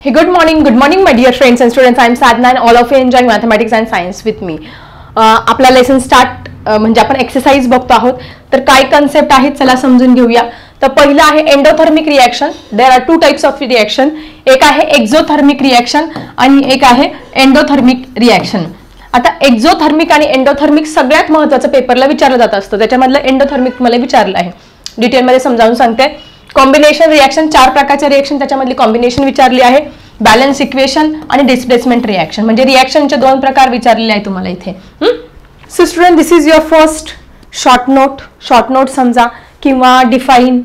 Hey, good morning, my dear friends and students. I am Sadhna and all of you enjoying mathematics and science with me. आपला lesson start म्हणजे आपण exercise बघतो आहोत. तर काय concept आहेत चला समजून घेऊया. तर पहिलं आहे endothermic reaction. There are two types of reaction. एक आहे एक्झोथर्मिक रिएक्शन आणि एक आहे एंडोथर्मिक रिएक्शन. आता एक्झोथर्मिक आणि एंडोथर्मिक सगळ्यात महत्त्वाचं पेपरला विचारलं जात असतं. त्याच्यामधलं एंडोथर्मिक मला विचारलं आहे. डिटेलमध्ये समजावून सांगते. कॉम्बिनेशन रिएक्शन, चार प्रकारचे रिएक्शन त्याच्यामधली कॉम्बिनेशन विचारली आहे. बॅलन्स इक्वेशन आणि डिस्प्लेसमेंट रिएक्शन म्हणजे रिएक्शनचे दोन प्रकार विचारलेले आहे तुम्हाला इथे. So student, this is your first short note समजा किंवा डिफाईन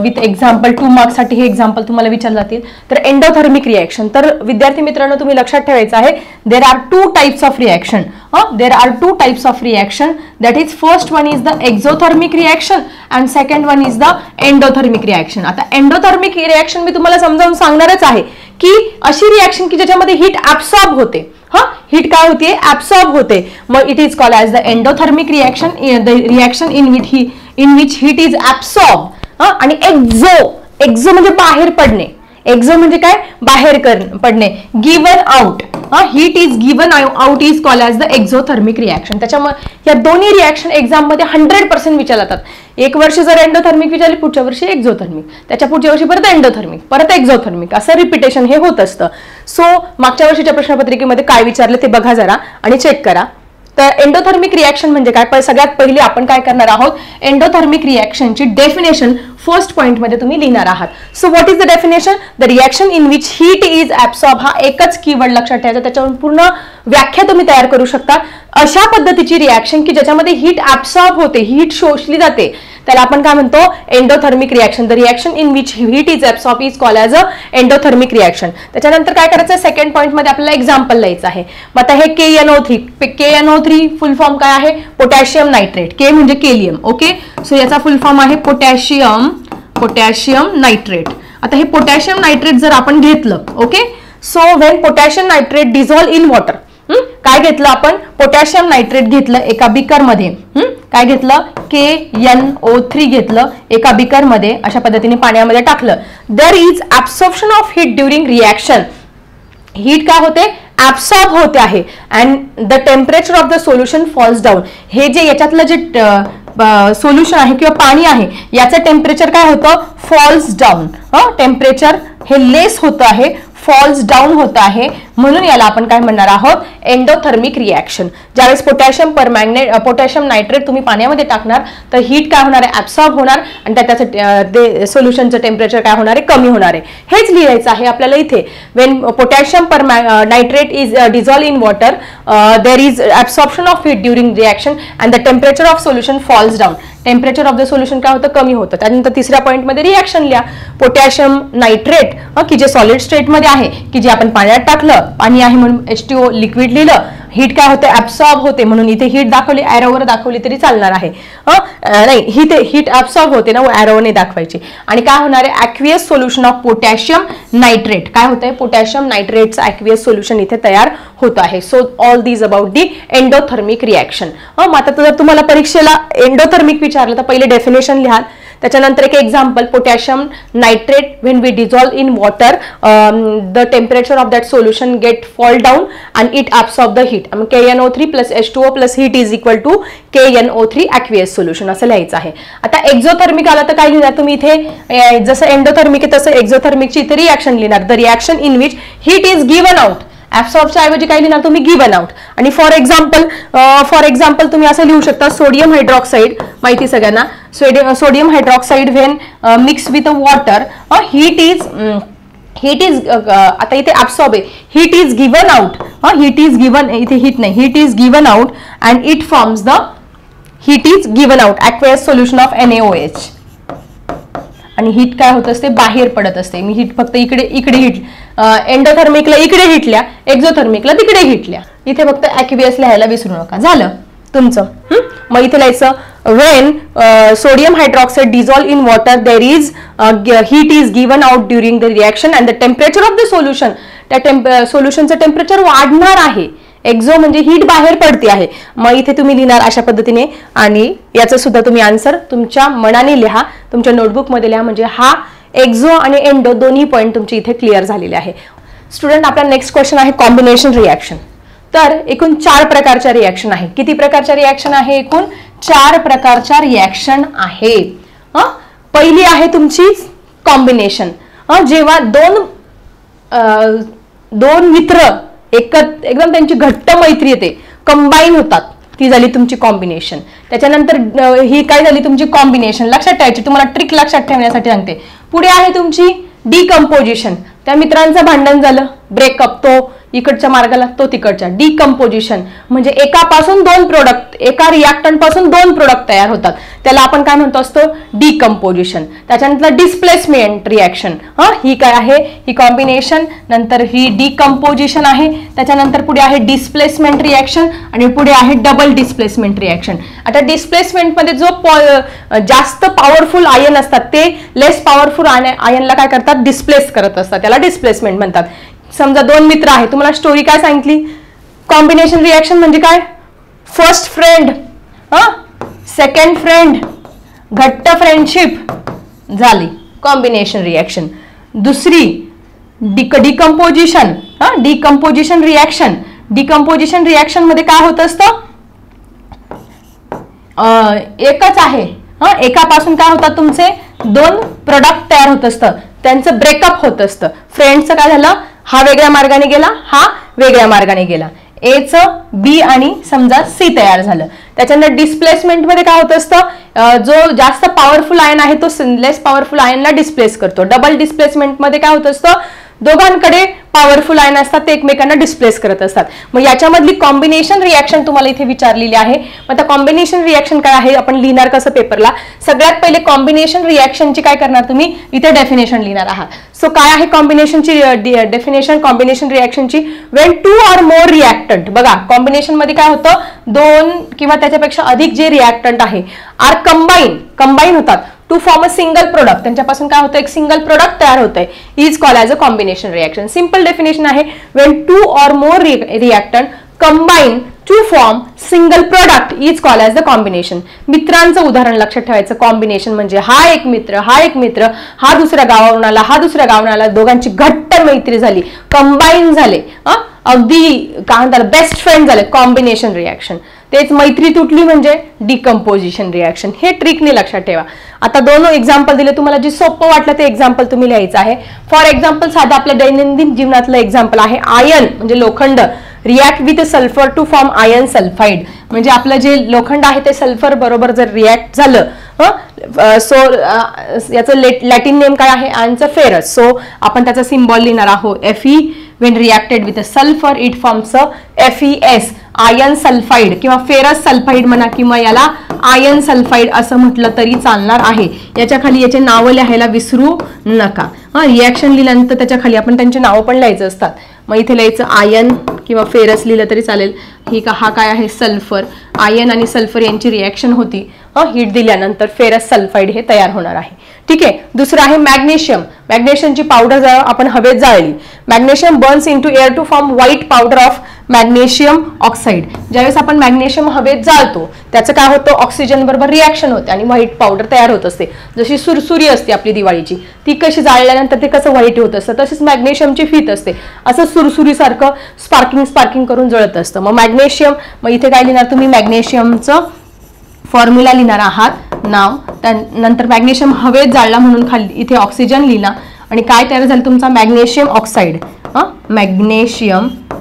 विथ एक्झाम्पल. 2 मार्क्ससाठी हे एक्झाम्पल तुम्हाला विचारले जातील. तर एंडोथर्मिक रिएक्शन, तर विद्यार्थी मित्रांनो तुम्ही लक्षात ठेवायचं आहे there are two types of reaction. There are two types of reaction. That is first one is the exothermic reaction and second one is the endothermic reaction. आता एंडोथर्मिक रिएक्शन मी तुम्हाला समजावून सांगणारच आहे की अशी रिएक्शन की ज्याच्यामध्ये हीट ऍब्सॉर्ब होते. Heat काय होते? ऍब्सॉर्ब होते. मग it is called as the endothermic reaction. The reaction in which heat is absorb. आणि एक्झो म्हणजे बाहेर पडणे. एक्झो म्हणजे काय? बाहेर पडणे. Given out. Heat is given out is called as the exothermic reaction. त्याच्यामुळे या दोन्ही रिएक्शन एक्झाम मध्ये 100% विचारले जातात. एक वर्ष जर एंडोथर्मिक विचारली, पुढच्या वर्षी एक्झोथर्मिक, त्याच्या पुढच्या वर्षी परत एंडोथर्मिक, परत एक्झोथर्मिक, असं रिपिटेशन हे होत असतं. सो मागच्या वर्षीच्या प्रश्नपत्रिकेमध्ये काय विचारलं ते बघा जरा आणि चेक करा. तर एंडोथर्मिक रिएक्शन म्हणजे काय? सगळ्यात पहिले आपण काय करणार आहोत? एंडोथर्मिक रिएक्शनची डेफिनेशन फर्स्ट पॉइंट मध्ये तुम्ही लिहिणार आहात. So what is the definition? The reaction in which heat is absorb. हा एकच कीवर्ड लक्षात ठेवायचा. त्याच्यावरून पूर्ण व्याख्या तुम्ही तयार करू शकता. अशा पद्धतीची रिएक्शन की ज्याच्यामध्ये हीट ऍब्सॉर्ब होते, हीट शोषली जाते, त्याला आपण काय म्हणतो? Endothermic reaction. The reaction in which heat is absorb is called as a endothermic reaction. त्याच्यानंतर काय करायचं? सेकंड पॉइंट मध्ये आपल्याला एक्झाम्पल लिहायचं आहे. मग आता हे KNO3 फुल फॉर्म काय आहे? Potassium nitrate. के म्हणजे केलियम. ओके, सो याचा फुल फॉर्म आहे पोटॅशियम नायट्रेट. आता हे पोटॅशियम नायट्रेट जर आपण घेतलं, okay, so when potassium nitrate dissolve in water. काय घेतलं आपण? पोटॅशियम नायट्रेट घेतलं एका बीकर मध्ये. काय घेतलं? KNO3 घेतलं एका बीकर मध्ये. अशा पद्धतीने पाण्यामध्ये टाकलं. There is absorption of heat during reaction. Heat काय होते? ऍब्सॉर्ब होते आहे. And the temperature of the solution falls down. हे जे याच्यातलं जे सोल्युशन आहे किंवा पाणी आहे याचं टेम्परेचर काय होतं? False down. टेम्परेचर हे लेस होतं आहे, फॉल्स डाऊन होत आहे. म्हणून याला आपण काय म्हणणार आहोत? Endothermic reaction. ज्यावेळेस पोटॅशियम नायट्रेट तुम्ही पाण्यामध्ये टाकणार तर हीट काय होणार आहे? ऍब्सॉर्ब होणार आणि त्याचं सोल्युशनचं टेम्परेचर काय होणार आहे? कमी होणार आहे. हेच लिहायचं आहे आपल्याला इथे. When potassium nitrate is dissolve in water there is absorption of heat during reaction and the temperature of solution falls down. Temperature of the solution काय होतं? कमी होतं. त्यानंतर तिसऱ्या पॉईंटमध्ये रिएक्शन लिहा. पोटॅशियम नायट्रेट की जे सॉलिड स्टेटमध्ये आहे, की जे आपण पाण्यात टाकलं, पाणी आहे म्हणून H2O लिक्विड लिहिलं. हीट काय होते? ऍब्सॉर्ब होते. म्हणून इथे हीट दाखवली, ॲरोवर दाखवली तरी चालणार आहे. नाही, हीट ऍब्सॉर्ब होते ना, ॲरोने दाखवायची. आणि काय होणार आहे? Aqueous solution of potassium nitrate. काय होतंय? पोटॅशियम नायट्रेटचं ॲक्वियस सोल्युशन इथे तयार होत आहे. So all these about the endothermic reaction. मग आता जर तुम्हाला परीक्षेला एंडोथर्मिक विचारलं तर पहिले डेफिनेशन लिहाल. त्याच्यानंतर एक example, potassium nitrate when we dissolve in water the temperature of that solution get fall down and it absorb the heat. KNO3 plus H2O plus heat is equal to KNO3 aqueous solution असं लिहायचं आहे. आता exothermic आला तर काय लिहिणार तुम्ही इथे? जसं एंडोथर्मिक आहे तसं एक्झोथर्मिकची इथे रिएक्शन लिहिणार. The reaction in which heat is given out. ऍब्सॉर्बच्या ऐवजी काय लिहिणार तुम्ही? Given out. आणि फॉर एक्झाम्पल तुम्ही असं लिहू शकता. सोडियम हायड्रॉक्साईड माहिती सगळ्यांना. Sodium hydroxide when mix with water heat is आता इथे ऍब्सॉर्ब आहे. Heat is given out. Heat is given, इथे हीट नाही, heat is given out and it forms the heat is given out aqueous solution of NaOH. आणि heat काय होत असते? बाहेर पडत असते. मी हीट फक्त इकडे हिट, एंडोथर्मिकला इकडे हिटल्या, एक्झोथर्मिकला तिकडे हिटल्या. इथे फक्त ॲक्वियस लिहायला विसरू नका. झालं तुमचं. मग इथे लिहायचं when sodium hydroxide dissolve in water there is heat is given out during the reaction and the temperature of the solution. त्या सोल्युशनचं टेम्परेचर वाढणार आहे. एक्झो म्हणजे हीट बाहेर पडते आहे. मग इथे तुम्ही लिहिणार अशा पद्धतीने. आणि याचं सुद्धा तुम्ही आन्सर तुमच्या मनाने लिहा, तुमच्या नोटबुक मध्ये लिहा. म्हणजे हा एक्झो आणि एंडो दोन्ही पॉईंट तुमचे इथे क्लिअर झालेले आहे. स्टुडंट, आपला नेक्स्ट क्वेश्चन आहे कॉम्बिनेशन रिॲक्शन. तर एकूण 4 प्रकारच्या रिॲक्शन आहे. किती प्रकारच्या रिॲक्शन आहे? एकूण 4 प्रकारच्या रिॲक्शन आहेत. पहिली आहे तुमची कॉम्बिनेशन. जेव्हा दोन मित्र एकदम त्यांची घट्ट मैत्री येते, कंबाईन होतात, ती झाली तुमची कॉम्बिनेशन. त्याच्यानंतर ही काय झाली तुमची कॉम्बिनेशन. लक्षात ठेवायची, तुम्हाला ट्रिक लक्षात ठेवण्यासाठी सांगते. पुढे आहे तुमची डिकम्पोजिशन. त्या मित्रांचं भांडण झालं, ब्रेकअप, तो इकडच्या मार्गाला, तो तिकडच्या. डिकम्पोजिशन म्हणजे एकापासून 2 प्रोडक्ट, एका रिॲक्टंट पासून 2 प्रोडक्ट तयार होतात, त्याला आपण काय म्हणतो असतो? डिकम्पोजिशन. त्याच्यानंतर डिस्प्लेसमेंट रिॲक्शन. ही काय आहे? ही कॉम्बिनेशन, नंतर ही डिकम्पोजिशन आहे. त्याच्यानंतर पुढे आहे डिस्प्लेसमेंट रिॲक्शन आणि पुढे आहे डबल डिस्प्लेसमेंट रिॲक्शन. आता डिस्प्लेसमेंटमध्ये जो जास्त पॉवरफुल आयन असतात ते लेस पॉवरफुल आयनला काय करतात? डिस्प्लेस करत असतात, त्याला डिस्प्लेसमेंट म्हणतात. समजा 2 मित्र आहेत, तुम्हाला स्टोरी काय सांगितली? कॉम्बिनेशन रिॲक्शन म्हणजे काय? फर्स्ट फ्रेंड, सेकंड फ्रेंड, घट्ट फ्रेंडशिप झाली कॉम्बिनेशन रिॲक्शन. दुसरी decomposition. Decomposition reaction. Decomposition reaction मध्ये काय होत असतं? एकच आहे, एकापासून काय होतात तुमचे 2 प्रोडक्ट तयार होत असतं, त्यांचं ब्रेकअप होत असतं. फ्रेंडचं काय झालं? हा वेगळ्या मार्गाने गेला, हा वेगळ्या मार्गाने गेला. एचं बी आणि समजा सी तयार झालं. त्याच्यानंतर डिस्प्लेसमेंट मध्ये काय होत असतं? जो जास्त पॉवरफुल आयन आहे तो लेस पॉवरफुल आयनला डिस्प्लेस करतो. डबल डिस्प्लेसमेंट मध्ये काय होत असतं? दोघांकडे पॉवरफुल आयन असतात, ते एकमेकांना डिस्प्लेस करत असतात. मग याच्यामधली कॉम्बिनेशन रिॲक्शन तुम्हाला इथे विचारलेली आहे. मग आता कॉम्बिनेशन रिॲक्शन काय आहे, आपण लिहिणार कसं पेपरला? सगळ्यात पहिले कॉम्बिनेशन रिॲक्शनची काय करणार तुम्ही? इथे डेफिनेशन लिहिणार आहात. सो काय आहे कॉम्बिनेशनची डेफिनेशन? कॉम्बिनेशन रिॲक्शनची, वेन 2 or more रिॲक्टंट. बघा, कॉम्बिनेशन मध्ये काय होतं? 2 किंवा त्याच्यापेक्षा अधिक जे रिॲक्टंट आहे आर कंबाईन होतात to form a single product. त्यांच्यापासून काय होतं? एक सिंगल प्रोडक्ट तयार होतंय. Is called as a combination reaction. Simple definition आहे, when 2 or more reactant combine to form single product is called as the combination. मित्रांचं उदाहरण लक्षात ठेवायचं. कॉम्बिनेशन म्हणजे हा एक मित्र, हा दुसऱ्या गावावरून आला, हा दुसऱ्या गावावरून आला, दोघांची घट्ट मैत्री झाली, कंबाईन झाले, अगदी काय म्हणतात बेस्ट फ्रेंड झाले, कॉम्बिनेशन रिॲक्शन. तेच मैत्री तुटली म्हणजे डिकम्पोजिशन रिॲक्शन. हे ट्रिकने लक्षात ठेवा. आता 2 एक्झाम्पल दिले तुम्हाला, जे सोपं वाटलं ते एक्झाम्पल तुम्ही लिहायचं आहे. फॉर एक्झाम्पल साधं आपल्या दैनंदिन जीवनातलं एक्झाम्पल आहे. आयन म्हणजे लोखंड react with sulphur to form iron sulphide. म्हणजे आपलं जे लोखंड आहे ते सल्फर बरोबर जर रिॲक्ट झालं, सो याचं लॅटिन नेम काय आहे? आयनचं फेरस. सो आपण त्याचा सिम्बॉल लिहिणार आहोत Fe. when reacted with a sulfur it forms a FeS, ion sulphide किंवा फेरस सल्फाइड म्हणा, किंवा याला आयन सल्फाइड असं म्हटलं तरी चालणार आहे. याच्या खाली याचे नावं लिहायला विसरू नका. रिॲक्शन लिहिल्यानंतर त्याच्या खाली आपण त्यांची नावं पण लिहायचं असतात. मग इथे लिहायचं आयन किंवा फेरस लिहिलं तरी चालेल. हा काय आहे? सल्फर. आयन आणि सल्फर यांची रिॲक्शन होती, हीट दिल्यानंतर फेरस सल्फाइड हे तयार होणार आहे. ठीक आहे. दुसरं आहे मॅग्नेशियम. मॅग्नेशियमची पावडर जर आपण हवेत जाळली, magnesium burns into air to form white powder of magnesium oxide. ज्यावेळेस आपण मॅग्नेशियम हवेत जाळतो त्याचं काय होतं? ऑक्सिजन बरोबर रिॲक्शन होते आणि व्हाईट पावडर तयार होत असते. जशी सुरसुरी असते आपली दिवाळीची, ती कशी जाळल्यानंतर ते कसं व्हाईट होत असतं, तसेच मॅग्नेशियमची फीत असते, असं सुरसुरीसारखं स्पार्किंग करून जळत असतं. मग मॅग्नेशियम, मग इथे काय लिहिणार तुम्ही? मॅग्नेशियमचं फॉर्म्युला लिहिणार आहात, नाव. त्यानंतर मॅग्नेशियम हवेत जाळला म्हणून खाली इथे ऑक्सिजन लिहिला आणि काय तयार झालं तुमचा? Magnesium oxide.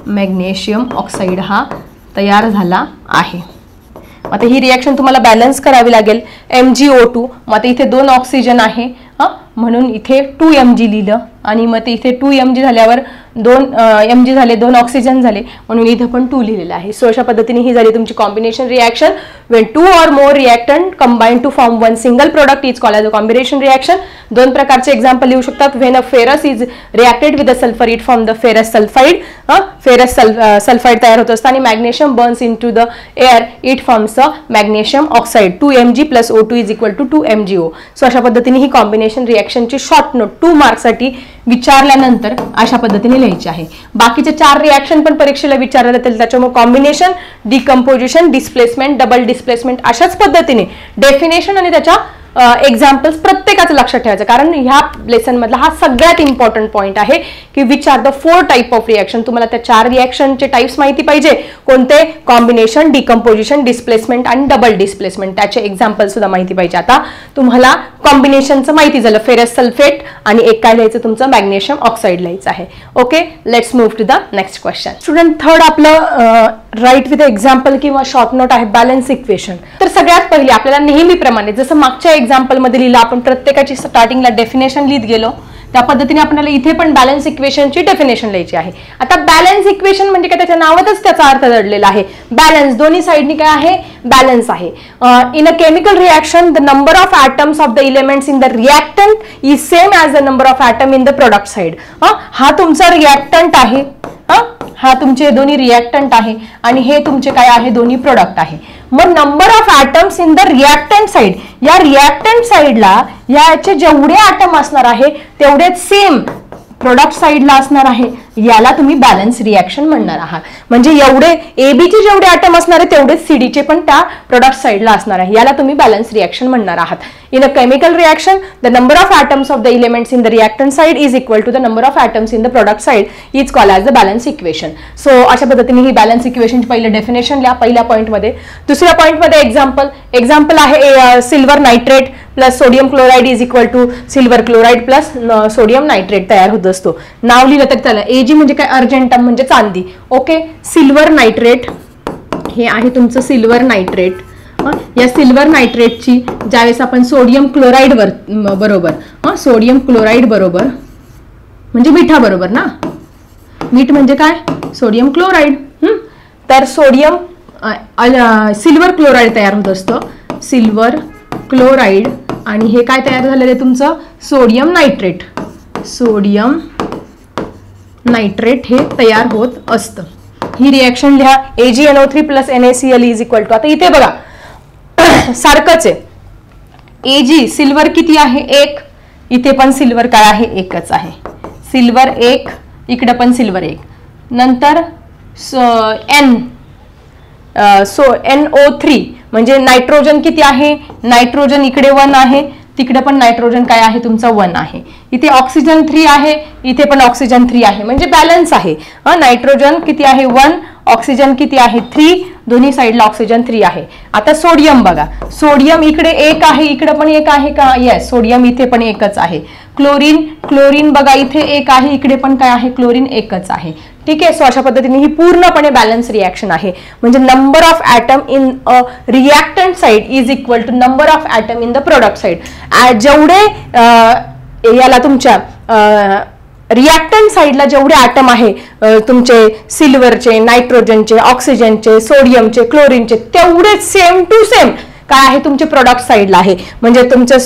मॅग्नेशियम ऑक्साईड हा तयार झाला आहे. आता ही रिॲक्शन तुम्हाला बॅलन्स करावी लागेल. MgO2. मग आता इथे 2 ऑक्सिजन आहे, म्हणून इथे 2 Mg लिहिलं आणि मग ते इथे 2 Mg झाल्यावर 2 Mg झाले, 2 ऑक्सिजन झाले, म्हणून इथे पण 2 लिहिलेलं आहे. सो अशा पद्धतीने ही झाली तुमची combination reaction. When 2 or more reactant combine to form 1 single product is called as a combination reaction. 2 प्रकारचे एक्झाम्पल लिहू शकतात. When a ferrous is reacted with the sulphur it form the ferrous sulphide. Ferrous sulphide तयार होत असतं आणि magnesium burns into the air it forms a magnesium oxide. 2 Mg + O2 is equal to 2 MgO. So अशा पद्धतीने ही combination रिॲक्शनची short note 2 मार्क्ससाठी विचारल्यानंतर अशा पद्धतीने लिहायची आहे. बाकीचे 4 रिॲक्शन पण परीक्षेला विचारले जातील. त्याच्यामुळे combination, decomposition, displacement, double displacement अशाच पद्धतीने डेफिनेशन आणि त्याच्या एक्झाम्पल्स प्रत्येकाचं लक्षात ठेवायचं, कारण ह्या लेसन मधला हा सगळ्यात इम्पॉर्टंट पॉईंट आहे की which are the 4 type of reaction. तुम्हाला त्या 4 रिॲक्शनचे टाइप्स माहिती पाहिजे. कोणते? कॉम्बिनेशन, डिकम्पोजिशन, डिस्प्लेसमेंट आणि डबल डिस्प्लेसमेंट. त्याचे एक्झाम्पल सुद्धा माहिती पाहिजे. आता तुम्हाला कॉम्बिनेशनचं माहिती झालं, फेरस सल्फेट आणि एक काय लिहायचं तुमचं मॅग्नेशियम ऑक्साईड लिहायचं आहे. Okay, let's move to the next question. Student, third आपलं राईट विथ एक्झाम्पल किंवा शॉर्ट नोट आहे बॅलन्स इक्वेशन. तर सगळ्यात पहिले आपल्याला नेहमीप्रमाणे जसं मागच्या एक्झाम्पल मध्ये लिहिलं आपण प्रत्येकाची स्टार्टिंगला डेफिनेशन लिहित गेलो, त्या पद्धतीने आपल्याला इथे पण बॅलन्स इक्वेशनची डेफिनेशन लिहायची आहे. आता बॅलन्स इक्वेशन म्हणजे काय, त्याच्या नावातच त्याचा अर्थ दडलेला आहे. बॅलन्स, दोन्ही साइडनी काय आहे? बॅलन्स आहे. In a chemical reaction the number of atoms of the elements in the reactant is same as the number of atom in the product side. हा तुमचा रिएक्टंट आहे, हा तुमचे दोन्ही रिएक्टंट आहे आणि हे तुमचे काय आहे? दोन्ही प्रोडक्ट आहे. मग number of atoms in the reactant side, या रिएक्टंट साइडला याचे जेवढे ॲटम असणार आहे तेवढेच सेम प्रोडक्ट साइडला असणार आहे. याला तुम्ही बॅलन्स रिएक्शन म्हणणार आहात. म्हणजे एवढे एबीचे जेवढे ॲटम असणार आहे तेवढेच सीडीचे पण त्या प्रोडक्ट साइडला असणार आहे. याला तुम्ही बॅलन्स रिएक्शन म्हणणार आहात. In a chemical reaction the number of atoms of the elements in the reactant side is equal to the number of atoms in the product side is called as the balance equation. So अशा पद्धतीने ही balance इक्वेशनची पहिलं definition लिहा पहिल्या पॉईंटमध्ये. दुसऱ्या पॉईंटमध्ये example आहे silver nitrate plus sodium chloride is equal to silver chloride plus sodium nitrate तयार होत असतो. नाव लिहिलं तर त्याला एजी म्हणजे काय? अर्जेंटम म्हणजे चांदी. ओके, सिल्वर नायट्रेट हे आहे तुमचं सिल्वर नायट्रेट. या सिल्वर नायट्रेटची ज्यावेळेस आपण सोडियम क्लोराइड बरोबर सोडियम क्लोराइड बरोबर म्हणजे मिठा बरोबर ना, मीठ म्हणजे काय? Sodium chloride. तर सोडियम सिल्वर क्लोराइड तयार होत असतं, सिल्वर क्लोराइड, आणि हे काय तयार झालेलं आहे तुमचं? Sodium nitrate. सोडियम नायट्रेट हे तयार होत असतं. ही रिएक्शन लिहा AgNO3 plus NaCl is equal to. आता इथे बघा सारखंच आहे. Ag सिल्वर किती आहे? 1. इथे पण सिल्वर काय आहे? 1च आहे. सिल्वर 1, इकडे पण सिल्वर 1. नंतर NO3 म्हणजे नायट्रोजन किती आहे? नायट्रोजन इकडे 1 आहे, तिकडे पण नायट्रोजन काय आहे तुमचा? 1 आहे. इथे ऑक्सिजन 3 आहे, इथे पण ऑक्सिजन 3 आहे, म्हणजे बॅलन्स आहे. नायट्रोजन किती आहे? 1, ऑक्सिजन किती आहे? 3, दोन्ही साइडला ऑक्सिजन 3 आहे. आता सोडियम बघा, सोडियम इकडे 1 आहे, इकडे पण 1 आहे का? येस, सोडियम इथे पण 1च आहे. क्लोरीन बघा इथे 1 आहे, इकडे पण काय आहे? क्लोरीन 1च आहे. ठीक आहे. सो अशा पद्धतीने ही पूर्णपणे बॅलन्स रिएक्शन आहे. म्हणजे number of atom in a reactant side is equal to number of atom in the product side. जेवढे याला तुमच्या रिएक्टंट साइडला जेवढे ॲटम आहे तुमचे सिल्वरचे, नायट्रोजनचे, ऑक्सिजनचे, सोडियमचे, क्लोरीनचे, तेवढेच सेम टू सेम काय आहे तुमचे प्रोडक्ट साइडला आहे. म्हणजे तुमचं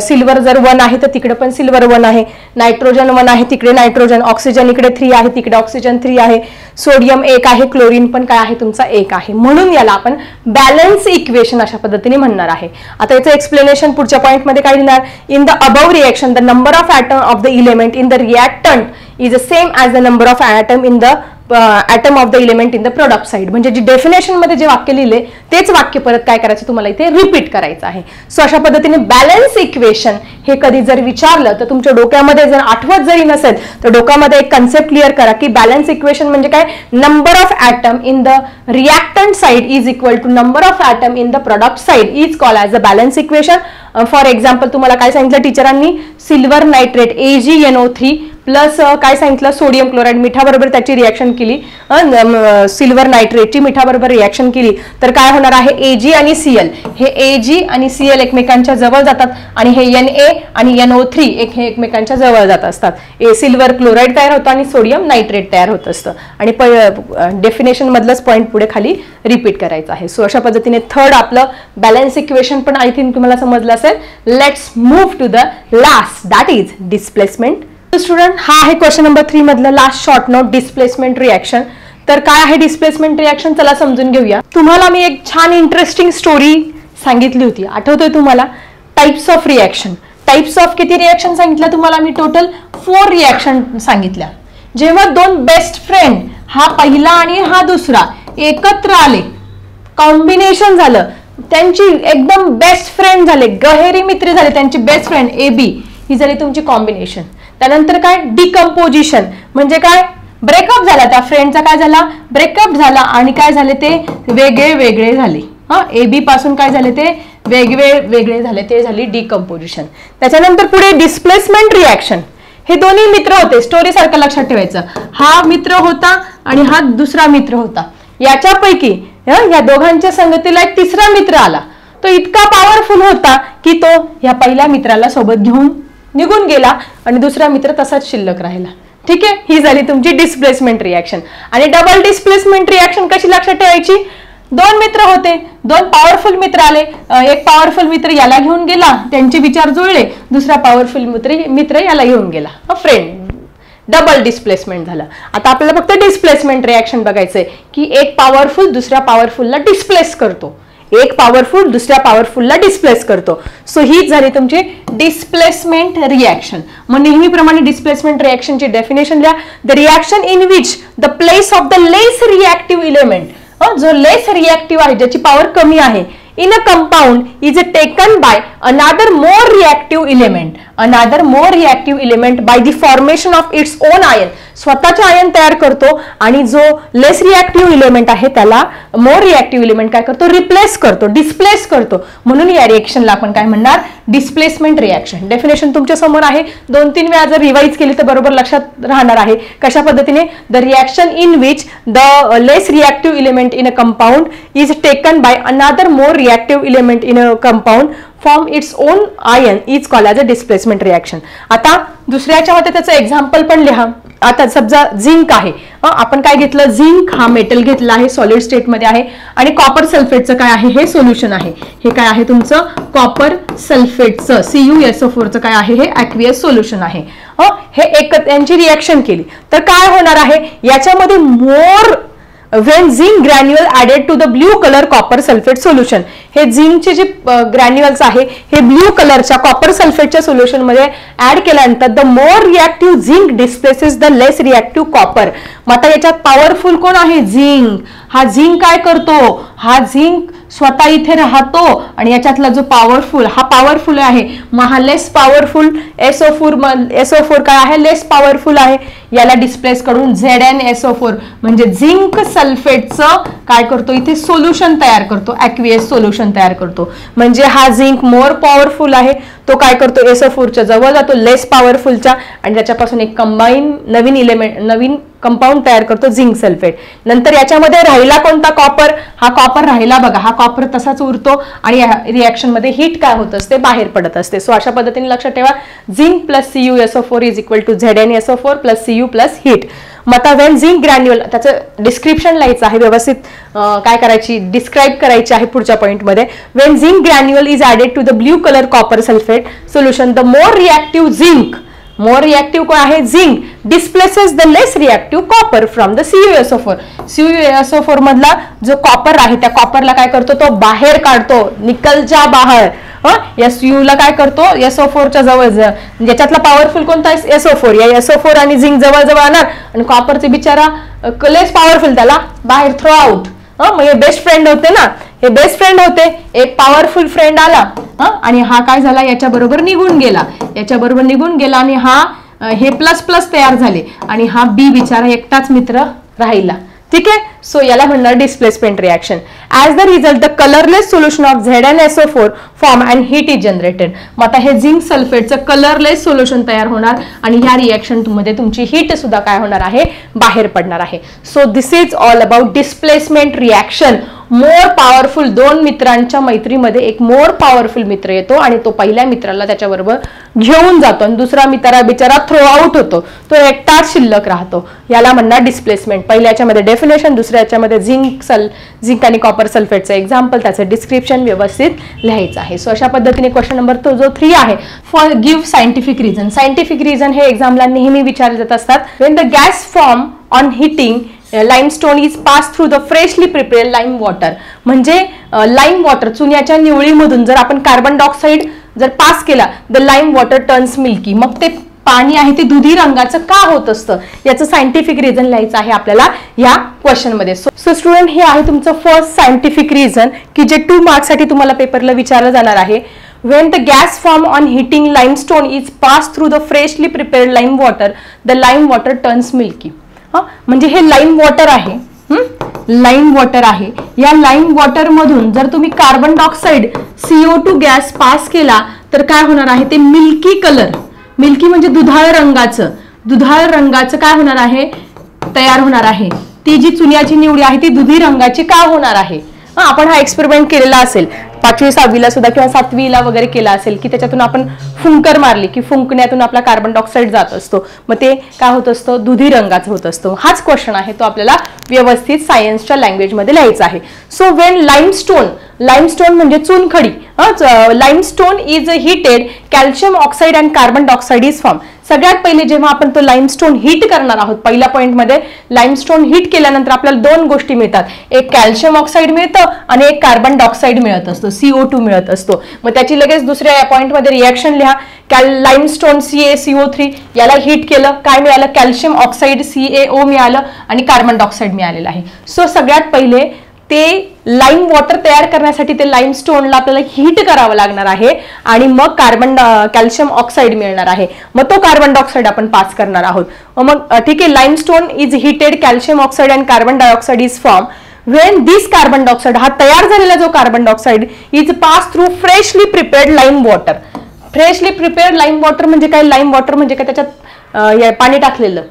सिल्वर जर 1 आहे तर तिकडे पण सिल्वर 1 आहे, नायट्रोजन 1 आहे, तिकडे नायट्रोजन, ऑक्सिजन इकडे 3 आहे, तिकडे ऑक्सिजन 3 आहे, सोडियम 1 आहे, क्लोरीन पण काय आहे तुमचा 1 आहे. म्हणून याला आपण बॅलन्स इक्वेशन अशा पद्धतीने म्हणणार आहे. आता याचं एक्सप्लेनेशन पुढच्या पॉईंटमध्ये काय लिहिणार? In the above reaction the number of atom of the element in the reactant is the same as the number of atom in the atom of the element in the product side. म्हणजे जे definition मध्ये जे वाक्य लिहिले तेच वाक्य परत काय करायचं तुम्हाला इथे रिपीट करायचं आहे. सो अशा पद्धतीने बॅलन्स इक्वेशन हे कधी जर विचारलं तर तुमच्या डोक्यामध्ये जर आठवत जरी नसेल तर डोक्यामध्ये एक कन्सेप्ट क्लिअर करा की बॅलन्स इक्वेशन म्हणजे काय? Number of atom in the reactant side is equal to number of atom in the product side is called as a balance equation. For example तुम्हाला काय सांगितलं टीचरांनी? सिल्वर नायट्रेट AgNO3 प्लस काय सांगितलं? Sodium chloride, मिठाबरोबर त्याची reaction केली, silver नायट्रेटची मिठाबरोबर reaction केली तर काय होणार आहे? Ag आणि Cl. हे Ag आणि Cl एकमेकांच्या जवळ जातात आणि हे Na आणि NO3 हे एकमेकांच्या जवळ जात असतात. सिल्वर क्लोराइड तयार होतं आणि सोडियम नायट्रेट तयार होत असतं. आणि डेफिनेशन मधलंच पॉईंट पुढे खाली रिपीट करायचं आहे. सो अशा पद्धतीने थर्ड आपलं बॅलन्स इक्वेशन पण आय थिंक तुम्हाला समजलं असेल. Let's move to the last, that is displacement. Student, हा आहे क्वेश्चन नंबर 3 मधलं last short note, displacement reaction. तर काय आहे डिस्प्लेसमेंट रिएक्शन चला समजून घेऊया. तुम्हाला मी एक छान इंटरेस्टिंग स्टोरी सांगितली होती, आठवतोय तुम्हाला? Types of reaction. Types of किती रिएक्शन सांगितल्या तुम्हाला मी? टोटल 4 रिएक्शन सांगितल्या. जेव्हा 2 बेस्ट फ्रेंड, हा पहिला आणि हा दुसरा, एकत्र आले, कॉम्बिनेशन झालं, त्यांची एकदम बेस्ट फ्रेंड झाले, गहेरी मित्र झाले, त्यांची बेस्ट फ्रेंड AB ही झाली तुमची कॉम्बिनेशन. त्यानंतर काय डिकम्पोजिशन म्हणजे काय, ब्रेकअप झाला, त्या फ्रेंडचा काय झाला, ब्रेकअप झाला आणि काय झाले ते वेगळे वेगळे झाले. AB पासून काय झाले ते वेगळे झाले, ते झाली डिकम्पोजिशन. त्याच्यानंतर पुढे डिस्प्लेसमेंट रिॲक्शन. हे दोन्ही मित्र होते, स्टोरी सारखं लक्षात ठेवायचं. हा मित्र होता आणि हा दुसरा मित्र होता. याच्यापैकी या दोघांच्या संगतीला एक तिसरा मित्र आला. तो इतका पॉवरफुल होता की तो या पहिल्या मित्राला सोबत घेऊन निघून गेला आणि दुसरा मित्र तसाच शिल्लक राहिला. ठीक आहे, ही झाली तुमची डिस्प्लेसमेंट रिॲक्शन. आणि डबल डिस्प्लेसमेंट रिॲक्शन कशी लक्षात ठेवायची, दोन मित्र होते, दोन पॉवरफुल मित्र आले, एक पॉवरफुल मित्र याला घेऊन गेला, त्यांचे विचार जुळले, दुसरा पॉवरफुल मित्र याला घेऊन गेला, फ्रेंड. डबल डिस्प्लेसमेंट झालं. आता आपल्याला फक्त डिस्प्लेसमेंट रिॲक्शन बघायचंय की एक पॉवरफुल दुसऱ्या पॉवरफुलला डिस्प्लेस करतो, एक पॉवरफुल दुसऱ्या पॉवरफुलला डिस्प्लेस करतो. सो हीच झाली तुमची डिस्प्लेसमेंट रिॲक्शन. मग नेहमीप्रमाणे डिस्प्लेसमेंट रिॲक्शनची डेफिनेशन लिहा. The reaction in which the place of the less reactive element, जो लेस रिॲक्टिव्ह आहे, ज्याची पॉवर कमी आहे, in a compound is taken by another more reactive element by the formation of its own ion. स्वतःचे ion तयार करतो आणि जो लेस रिॲक्टिव्ह इलेमेंट आहे त्याला मोर रिॲक्टिव्ह इलेमेंट काय करतो, रिप्लेस करतो, डिस्प्लेस करतो. म्हणून या रिएक्शनला आपण काय म्हणणार, डिस्प्लेसमेंट रिॲक्शन. डेफिनेशन तुमच्या समोर आहे, 2-3 वेळा जर रिवाइज केली तर बरोबर लक्षात राहणार आहे. कशा पद्धतीने, the reaction in which the less reactive element in a compound is taken by another more reactive element in a compound form its own ion is called as a displacement reaction. आता दुसऱ्याच्या मध्ये त्याचं example पण लिहा. आता समजा zinc आहे, आपण काय घेतलं, झिंक हा मेटल घेतला आहे, सॉलिड स्टेट मध्ये आहे आणि कॉपर सल्फेटचं काय आहे, हे सोल्युशन आहे. हे काय आहे तुमचं कॉपर सल्फेटचं CuSO4चं काय आहे, हे ॲक्वियस सोल्युशन आहे. हे एक यांची रिॲक्शन केली तर काय होणार आहे, याच्यामध्ये मोर when zinc granule added to the blue color copper sulfate solution. हे झिंकचे जे ग्रॅन्युअल्स आहे हे ब्ल्यू कलरच्या कॉपर सल्फेटच्या सोल्युशन मध्ये ऍड केल्यानंतर the more reactive zinc displaces the less reactive copper. मग आता याच्यात पॉवरफुल कोण आहे, झिंक. हा झिंक काय करतो, हा झिंक स्वतः इथे राहतो आणि याच्यातला जो पॉवरफुल, हा पॉवरफुल आहे, मग हा लेस पॉवरफुल SO4 काय आहे, लेस पॉवरफुल आहे, याला डिस्प्लेस करून ZnSO4 म्हणजे झिंक सल्फेटचं काय करतो, इथे सोल्युशन तयार करतो, ॲक्वियस सोल्युशन तयार करतो. म्हणजे हा झिंक मोर पॉवरफुल आहे, तो काय करतो, SO4च्या जवळ जातो, लेस पॉवरफुलच्या, आणि त्याच्यापासून एक कंबाईन नवीन कंपाऊंड तयार करतो, झिंक सल्फेट. नंतर याच्यामध्ये राहिला कोणता, कॉपर. हा कॉपर राहिला बघा, हा कॉपर तसाच उरतो आणि या रिॲक्शन मध्ये हीट काय होत असते, बाहेर पडत असते. सो अशा पद्धतीने लक्षात ठेवा, zinc plus CuSO4 is equal to ZnSO4 plus Cu plus heat. मग आता वेन झिंक ग्रॅन्युअल, त्याचं डिस्क्रिप्शन लिहायचं आहे, व्यवस्थित काय करायची, डिस्क्राईब करायची आहे पुढच्या पॉईंटमध्ये. When zinc granule is added to the blue colour copper sulphate solution, the more reactive zinc, more reactive कोण आहे, zinc, displaces the less reactive copper from the CuSO4. CuSO4 मधला जो कॉपर आहे त्या कॉपरला काय करतो, तो बाहेर काढतो, निकलच्या बाहेर. SU ला काय करतो, SO4च्या जवळ, ज्याच्यातला पॉवरफुल कोणता आहे, SO4. या SO4 आणि झिंक जवळ जवळ आणणार आणि कॉपरचे बिचारा लेस पॉवरफुल, त्याला बाहेर थ्रो आउट. मग हे बेस्ट फ्रेंड होते ना, हे बेस्ट फ्रेंड होते, एक पॉवरफुल फ्रेंड आला आणि हा काय झाला, याच्या बरोबर निघून गेला आणि हा हे प्लस प्लस तयार झाले आणि हा B बिचारा एकटाच मित्र राहिला. ठीक आहे, सो याला म्हणणार displacement reaction. As the result the colourless solution of ZnSO4 form and heat is generated. मग आता हे झिंक सल्फेटचं कलरलेस सोल्युशन तयार होणार आणि ह्या रिॲक्शन मध्ये तुमची हीट सुद्धा काय होणार आहे, बाहेर पडणार आहे. So this is all about displacement reaction. More powerful, दोन मित्रांच्या मैत्रीमध्ये एक मोर पॉवरफुल मित्र येतो आणि तो पहिल्या मित्राला त्याच्याबरोबर घेऊन जातो आणि दुसरा मित्र बिचारा थ्रो आउट होतो, तो एकटाच शिल्लक राहतो. याला म्हणणार डिस्प्लेसमेंट. पहिल्याच्यामध्ये डेफिनेशन, दुसऱ्याच्यामध्ये झिंक आणि कॉपर सल्फेटचं एक्झाम्पल, त्याचं डिस्क्रिप्शन व्यवस्थित लिहायचं आहे. सो अशा पद्धतीने क्वेश्चन नंबर जो 3 आहे, for give scientific reason. Scientific reason हे एक्झामला नेहमी विचारले जात असतात. When the gas form on heating limestone is passed through the freshly prepared lime water. म्हणजे लाईम वॉटर, चुन्याच्या निवळीमधून जर आपण कार्बन डायऑक्साईड जर पास केला, the lime water turns milky, मग ते पाणी आहे ते दुधी रंगाचं का होत असतं याचं सायंटिफिक रिझन लिहायचं आहे आपल्याला या क्वेश्चन मध्ये. सो स्टुडंट, हे आहे तुमचं फर्स्ट सायंटिफिक रिझन की जे 2 मार्क्स साठी तुम्हाला पेपरला विचारलं जाणार आहे. When the gas form on heating limestone is passed through the freshly prepared lime water, the lime water turns milky. म्हणजे हे लाईम वॉटर आहे, लाईम वॉटर आहे. या लाईम वॉटर मधून जर तुम्ही carbon dioxide CO2 gas pass केला तर काय होणार आहे, ते मिल्की कलर, मिल्की म्हणजे दुधाळ रंगाचं काय होणार आहे, तयार होणार आहे. ती जी चुन्याची निवडी आहे ती दुधी रंगाची का होणार आहे. आपण हा एक्सपेरिमेंट केलेला असेल 5वी 6वीला सुद्धा किंवा 7वीला वगैरे केला असेल की त्याच्यातून आपण फुंकर मारली की फुंकण्यातून आपला कार्बन डायऑक्साइड जात असतो, मग ते काय होत असतं, दुधी रंगाचं होत असतो. हाच क्वेश्चन आहे, तो आपल्याला व्यवस्थित सायन्सच्या लँग्वेज मध्ये लिहायचा आहे. सो वेन लाईमस्टोन म्हणजे चुनखडी, limestone is heated, calcium oxide and carbon dioxide is form. सगळ्यात पहिले जेव्हा आपण तो लाईमस्टोन हीट करणार आहोत, पहिल्या पॉइंटमध्ये लाईमस्टोन हीट केल्यानंतर आपल्याला 2 गोष्टी मिळतात, एक कॅल्शियम ऑक्साईड मिळतं आणि एक कार्बन डायऑक्साइड मिळत असतो, CO2 मिळत असतो. मग त्याची लगेच दुसऱ्या पॉइंटमध्ये रिॲक्शन लिहा. लाईमस्टोन CaCO3 याला हीट केलं, काय मिळालं, कॅल्शियम ऑक्साईड CaO मिळालं आणि कार्बन डायऑक्साइड मिळालेलं आहे. सो सगळ्यात पहिले ते लाईम वॉटर तयार करण्यासाठी ते लाईमस्टोनला आपल्याला हीट करावं लागणार आहे आणि मग कॅल्शियम ऑक्साईड मिळणार आहे. मग तो कार्बन डायऑक्साइड आपण पास करणार आहोत. मग ठीक आहे, limestone is heated, calcium oxide and carbon dioxide is form. When this carbon dioxide, हा तयार झालेला जो carbon dioxide is pass through freshly prepared lime water. Freshly prepared lime water म्हणजे काय, लाईम वॉटर म्हणजे काय, त्याच्यात पाणी टाकलेलं.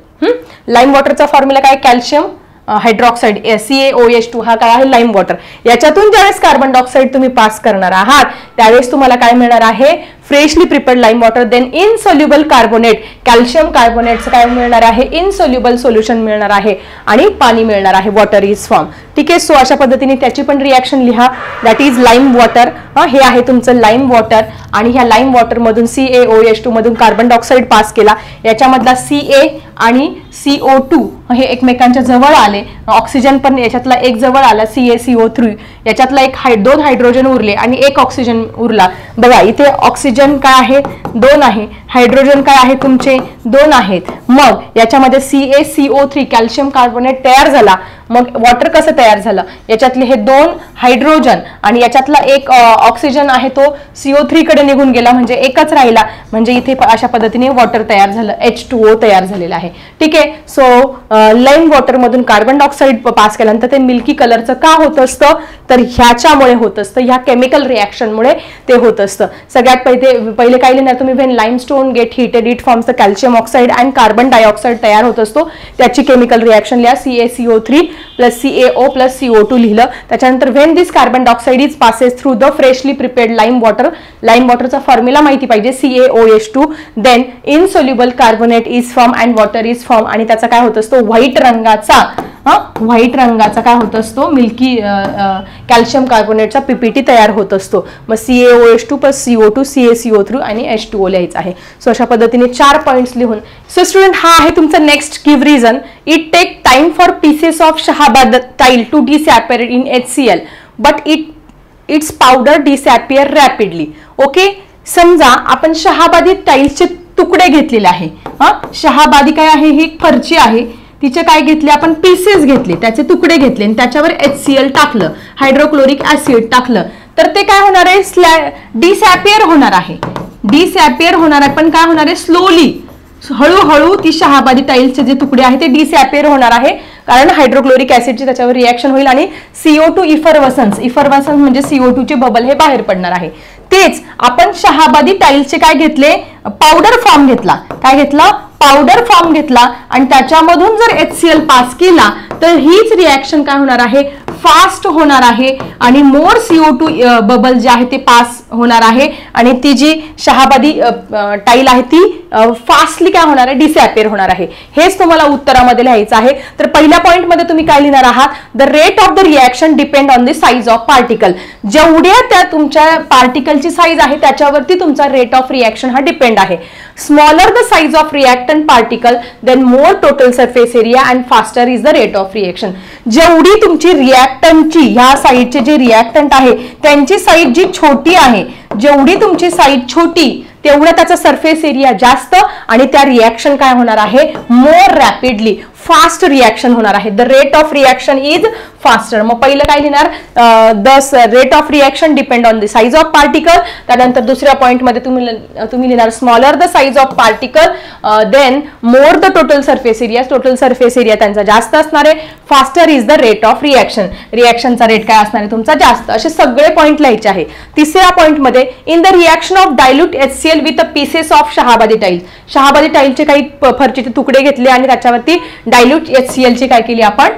लाईम वॉटरचा फॉर्म्युला काय, कॅल्शियम हायड्रॉक्साइड CaOH2 हा काय आहे, लाईम वॉटर. याच्यातून ज्यावेळेस कार्बन डायऑक्साइड तुम्ही पास करणार आहात त्यावेळेस तुम्हाला काय मिळणार आहे, freshly prepared lime water. Then insoluble carbonate, calcium कार्बोनेटचं काय मिळणार आहे, इनसोल्युबल सोल्युशन मिळणार आहे आणि पाणी मिळणार आहे, वॉटर इज फॉर्म. ठीक आहे. सो अशा पद्धतीने त्याची पण रिॲक्शन लिहा. That is lime water. हे आहे तुमचं लाईम वॉटर आणि ह्या लाईम वॉटर मधून CaOH2 मधून कार्बन डायऑक्साइड पास केला. याच्यामधला Ca आणि CO2 हे एकमेकांच्या जवळ आले, ऑक्सिजन पण याच्यातला एक जवळ आला CaCO3, याच्यातला 2 हायड्रोजन उरले आणि 1 ऑक्सिजन उरला. बघा इथे ऑक्सिजन काय आहे, 2 आहे, हायड्रोजन काय आहे तुमचे 2 आहेत. मग याच्यामध्ये CaCO3 कॅल्शियम कार्बोनेट तयार झाला. मग वॉटर कसं तयार झालं, याच्यातले हे 2 हायड्रोजन आणि याच्यातला 1 ऑक्सिजन आहे तो CO3 कडे निघून गेला, म्हणजे एकच राहिला. म्हणजे इथे अशा पद्धतीने वॉटर तयार झालं, H2O तयार झालेलं आहे. ठीक आहे. सो लाईम वॉटर मधून कार्बन डायऑक्साइड पास केल्यानंतर ते मिल्की कलरचं का होत असतं, तर ह्याच्यामुळे होत असतं, ह्या केमिकल रिॲक्शनमुळे ते होत असतं. सगळ्यात पहिले काय लिहिणार तुम्ही, when limestone get heated it forms the calcium oxide and carbon dioxide तयार होत असतो. त्याची केमिकल रिॲक्शन लिहा, CaCO3 plus CaO plus CO2 लिहिलं. त्याच्यानंतर when this carbon dioxide is passes through the freshly prepared lime water, lime वॉटरचा formula माहिती पाहिजे, CaOH2. Then insoluble carbonate is form and water is form आणि त्याचा काय होत असतो, व्हाईट रंगाचा काय होत असतो, मिल्की कॅल्शियम कार्बोनेटचा PPT तयार होत असतो. मग CaOH2 प्लस CO2 CaCO3 आणि H2O लिहायचं आहे. सो अशा पद्धतीने 4 पॉइंट्स लिहून. सो स्टुडंट, हा आहे तुमचा next give reason. It take time for pieces of Shahabad tile to disappear in HCl but its powder disappear rapidly. Okay, समजा आपण शहाबादी टाईल्सचे तुकडे घेतलेले आहे. शहाबादी काय आहे, ही फरची आहे, तिचे काय घेतले आपण, पीसेस घेतले, त्याचे तुकडे घेतले आणि त्याच्यावर HCl टाकलं, हायड्रोक्लोरिक ऍसिड टाकलं, तर ते काय होणार आहे, डिसॅपियर होणार आहे. डिसॅपियर होणार आहे, पण काय होणार आहे, स्लोली, हळूहळू ती शहाबादी टाईल्सचे जे तुकडे आहेत ते डिसॅपियर होणार आहे, कारण हायड्रोक्लोरिक ऍसिडची त्याच्यावर रिॲक्शन होईल आणि CO2 इफरवसन्स म्हणजे CO2 चे बबल हे बाहेर पडणार आहे. तेच आपण शहाबादी टाईल्सचे काय घेतले, पावडर फॉर्म घेतला. काय घेतला, पावडर फॉर्म घेतला आणि त्याच्यामधून जर HCl पास केला तर हीच रिॲक्शन काय होणार आहे, फास्ट होणार आहे आणि मोर CO2 बबल जे आहे ते पास होणार आहे आणि ती जी शहाबादी टाईल आहे ती फास्टली काय होणार आहे, डिसॅपियर होणार आहे. हेच तुम्हाला उत्तरामध्ये लिहायचं आहे. तर पहिल्या पॉइंटमध्ये तुम्ही काय लिहिणार आहात, the rate of the reaction depend on the size of particle. जेवढ्या त्या तुमच्या पार्टिकलची साईज आहे त्याच्यावरती तुमचा रेट ऑफ रिॲक्शन हा डिपेंड आहे. Smaller the size of reactant particle then more total surface area and faster is the rate of reaction. जेवढी तुमची रिॲक्टंटची ह्या साईडचे जे रिॲक्टंट आहे त्यांची साईज जी छोटी आहे, जेवढी तुमची साईज छोटी तेवढा त्याचा सरफेस एरिया जास्त आणि त्या रिॲक्शन काय होणार आहे, मोर रॅपिडली फास्ट रिॲक्शन होणार आहे. The rate of reaction is faster. मग पहिलं काय लिहिणार, the rate of reaction depend on the size of particle. त्यानंतर दुसऱ्या पॉइंटमध्ये तुम्ही लिहिणार smaller the size of particle, then more the total surface area. Total surface area त्यांचा जास्त असणार आहे. Faster is the rate of reaction. रिॲक्शनचा रेट काय असणार आहे तुमचा, जास्त. असे सगळे पॉइंट लिहायचे आहे. तिसऱ्या पॉइंटमध्ये in the reaction of dilute HCl with pieces of Shahabadi tiles. Shahabadi टाईलचे काही फरचीचे तुकडे घेतले आणि त्याच्यावरती डायल्यूट HCl ची काय केली आपण,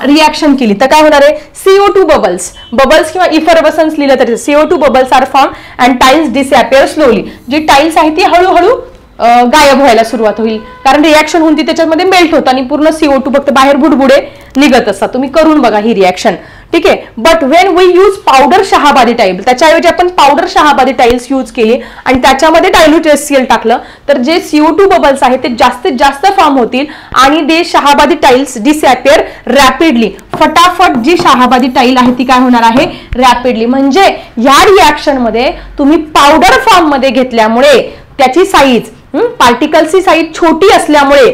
रिॲक्शन केली. तर काय होणार आहे, CO2 बबल्स. बबल्स किंवा इफरबसन्स लिहिलं तरी CO2 bubbles are form and tiles disappear slowly. जी टाईल्स आहे ती हळूहळू गायब व्हायला सुरुवात होईल, कारण रिॲक्शन होऊन ती त्याच्यामध्ये मेल्ट होतं आणि पूर्ण CO2 फक्त बाहेर बुडबुडे निघत असतात. तुम्ही करून बघा ही रिॲक्शन, ठीक आहे. But when we use powder Shahabadi tiles, त्याच्याऐवजी आपण पावडर शहाबादी टाईल्स यूज केली आणि त्याच्यामध्ये डायल्यूट HCl टाकलं तर जे CO2 बबल्स आहेत ते जास्तीत जास्त फॉर्म होतील आणि ते शहाबादी टाईल्स डिसअपियर रॅपिडली. फटाफट जी शहाबादी टाईल आहे ती काय होणार आहे, रॅपिडली. म्हणजे या रिॲक्शन मध्ये तुम्ही पावडर फॉर्म मध्ये घेतल्यामुळे त्याची साईज, पार्टिकलची साईज छोटी असल्यामुळे,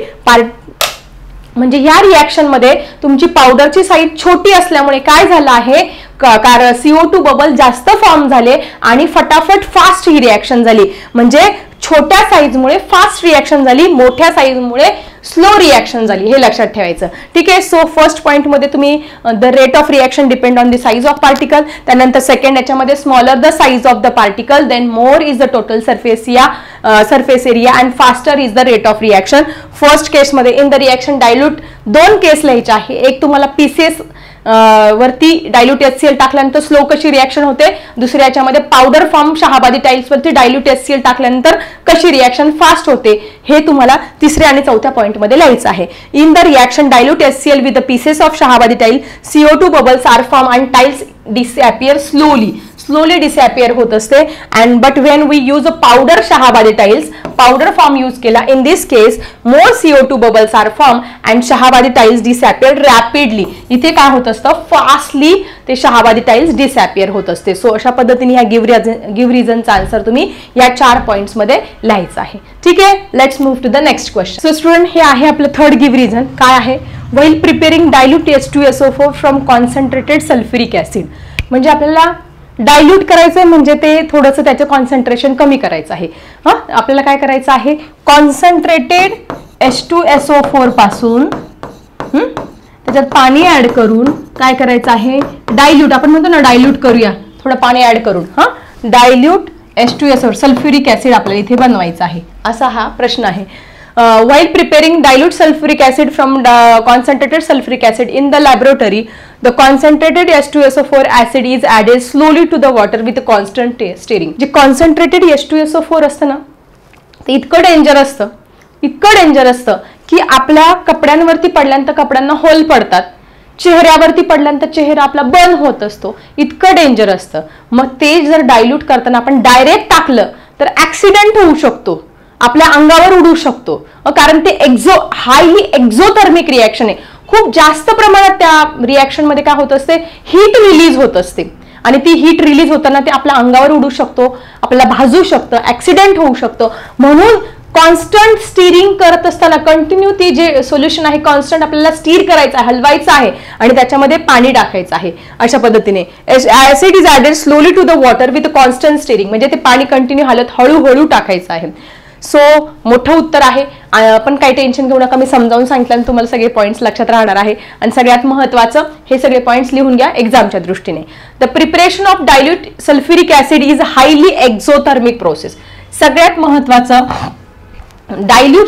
म्हणजे या रिॲक्शन मध्ये तुमची पावडरची साईज छोटी असल्यामुळे काय झालं आहे, कारण CO2 बबल जास्त फॉर्म झाले आणि फटाफट फास्ट ही रिॲक्शन झाली. म्हणजे छोट्या साईजमुळे फास्ट रिॲक्शन झाली, मोठ्या साईजमुळे स्लो रिॲक्शन झाली. हे लक्षात ठेवायचं, ठीक आहे. सो फर्स्ट पॉइंट मध्ये तुम्ही the rate of reaction depend on the size of particle. त्यानंतर सेकंड याच्यामध्ये smaller the size of the particle, then more is the total surface area and faster is the rate of reaction. First केसमध्ये in the reaction dilute, दोन case लिहायचे आहे. एक तुम्हाला pieces वरती dilute HCl टाकल्यानंतर स्लो कशी रिॲक्शन होते, दुसऱ्या याच्यामध्ये पावडर फॉर्म शहाबादी टाईल्स वरती डायल्यूट HCl टाकल्यानंतर कशी रिॲक्शन फास्ट होते, हे तुम्हाला तिसऱ्या आणि चौथ्या पॉइंटमध्ये लिहायचं आहे. In the reaction dilute HCl with the pieces of Shahabadi tile, CO2 bubbles are form and tiles disappear slowly disappear होत असते. And but when we use a powder Shahabadi tiles, powder form use केला, in this case more CO2 bubbles are form and Shahabadi tiles disappear rapidly. इथे काय होत असतं, fastly ते Shahabadi tiles disappear होत असते. सो अशा पद्धतीने ह्या गिव्ह रिझनचा आन्सर तुम्ही या 4 पॉइंट्स मध्ये लिहायचा आहे, ठीक आहे. Let's move to the next question. So student, हे आहे आपलं थर्ड गिव्ह रिझन. काय आहे, while preparing dilute H2SO4 from concentrated sulphuric acid. म्हणजे आपल्याला डायल्यूट करायचंय, म्हणजे ते थोडंसं त्याचं कॉन्सन्ट्रेशन कमी करायचं आहे. आपल्याला काय करायचं आहे, कॉन्सन्ट्रेटेड H2SO4 पासून त्याच्यात पाणी ऍड करून काय करायचं आहे, डायल्यूट. आपण म्हणतो ना डायल्यूट करूया, थोडं पाणी ऍड करून. डायल्यूट H2SO4 सल्फ्युरिक ऍसिड आपल्याला इथे बनवायचं आहे, असा हा प्रश्न आहे. While preparing dilute sulfuric acid from concentrated sulfuric acid in the laboratory, the concentrated H2SO4 acid is added slowly to the water with constant stirring. जे concentrated H2SO4 असतं ना, ते इतकं डेंजर असतं की आपल्या कपड्यांवरती पडल्यानंतर कपड्यांना होल पडतात, चेहऱ्यावरती पडल्यानंतर चेहरा आपला बर्न होत असतो, इतकं डेंजर असतं. मग ते जर डायल्यूट करताना आपण डायरेक्ट टाकलं तर ऍक्सिडेंट होऊ शकतो, आपल्या अंगावर उडू शकतो, कारण ते हायली एक्झोथर्मिक रिॲक्शन आहे. खूप जास्त प्रमाणात त्या रिॲक्शन मध्ये काय होत असते, हीट रिलीज होत असते आणि ती हीट रिलीज होताना ते आपल्या अंगावर उडू शकतो, आपल्याला भाजू शकतं, ऍक्सिडेंट होऊ शकतो. म्हणून कॉन्स्टंट स्टिरिंग करत असताना कंटिन्यू ती जे सोल्युशन आहे कॉन्स्टंट आपल्याला स्टीर करायचं आहे, हलवायचं आहे आणि त्याच्यामध्ये पाणी टाकायचं आहे. अशा पद्धतीने acid is added slowly to the water with constant stirring, म्हणजे ते पाणी कंटिन्यू हलत हळूहळू टाकायचं आहे. सो मोठं उत्तर आहे, पण काही टेन्शन घेऊ नका, मी समजावून सांगितलं तुम्हाला सगळे पॉइंट्स लक्षात राहणार आहे. आणि सगळ्यात महत्त्वाचं, हे सगळे पॉइंट्स लिहून घ्या एक्झामच्या दृष्टीने. The preparation of dilute sulphuric acid is highly exothermic process. सगळ्यात महत्त्वाचं, डायल्यूट